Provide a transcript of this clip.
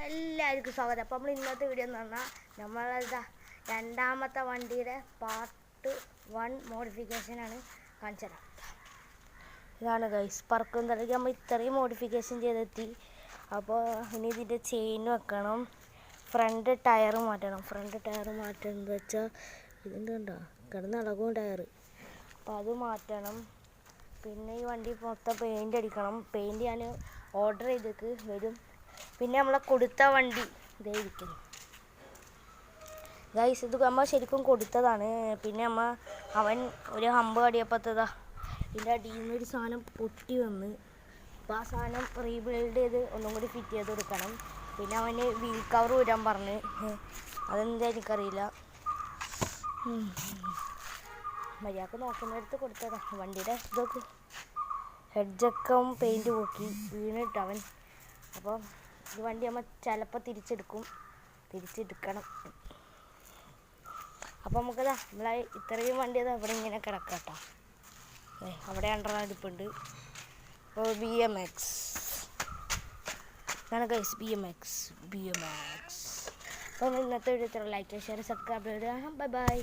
എല്ലാവർക്കും സ്വാഗതം. അപ്പോൾ നമ്മൾ ഇന്നത്തെ വീഡിയോ എന്ന് പറഞ്ഞാൽ നമ്മളെന്താ രണ്ടാമത്തെ വണ്ടിയുടെ പാർട്ട് 1 മോഡിഫിക്കേഷനാണ് കാണിച്ചു തരാം. ഇതാണ് ഗൈസ് പറക്കും തലയ്ക്ക് നമ്മൾ ഇത്രയും മോഡിഫിക്കേഷൻ ചെയ്തെത്തി. അപ്പോൾ ഇനി ഇതിൻ്റെ ചെയിൻ വെക്കണം, ഫ്രണ്ട് ടയർ മാറ്റണം. ഫ്രണ്ട് ടയർ മാറ്റുന്നത് വെച്ചാൽ ഇതിൻ്റെ ഉണ്ടോ കിടന്ന് ഇളകും ടയർ, അപ്പോൾ അത് മാറ്റണം. പിന്നെ ഈ വണ്ടി മൊത്തം പെയിൻ്റ് അടിക്കണം. പെയിൻറ് ഞാൻ ഓർഡർ ചെയ്തേക്ക് വരും. പിന്നെ നമ്മളെ കൊടുത്ത വണ്ടി ഇതേ ഇരിക്കുന്നു ഗൈസ്. ഇത് അമ്മ ശരിക്കും കൊടുത്തതാണ്. പിന്നെ അവൻ ഒരു ഹമ്പ് കടിയപ്പത്തതാ ഇതിൻ്റെ അടിയിൽ നിന്ന് ഒരു സാധനം പൊട്ടി വന്ന്. അപ്പോൾ ആ സാധനം റീബിൽഡ് ചെയ്ത് ഒന്നും കൂടി ഫിറ്റ് ചെയ്ത് കൊടുക്കണം. പിന്നെ അവന് വീൽ കവർ ഊരാൻ പറഞ്ഞ്, അതെന്താ എനിക്കറിയില്ല. മര്യാദക്ക് നോക്കുന്നിടത്ത് കൊടുത്തതാ. വണ്ടിയുടെ ഇതൊക്കെ ഹെഡ്ജൊക്കെ പെയിൻറ്റ് പോക്കി വീണിട്ട് അവൻ. അപ്പോൾ ഈ വണ്ടി നമ്മൾ ചിലപ്പോൾ തിരിച്ചെടുക്കണം. അപ്പോൾ നമുക്കതാ നമ്മളെ ഇത്രയും വണ്ടി അതാ ഇവിടെ ഇങ്ങനെ കിടക്കാം കേട്ടോ. അവിടെ അണ്ടർനാടിപ്പുണ്ട്. അപ്പോൾ BMX ആണ് ഗൈസ്, BMX. അപ്പോൾ ഇന്നത്തെ വീഡിയോ ലൈക്ക് ഷെയർ സബ്സ്ക്രൈബ് ചെയ്യുക. Bye bye.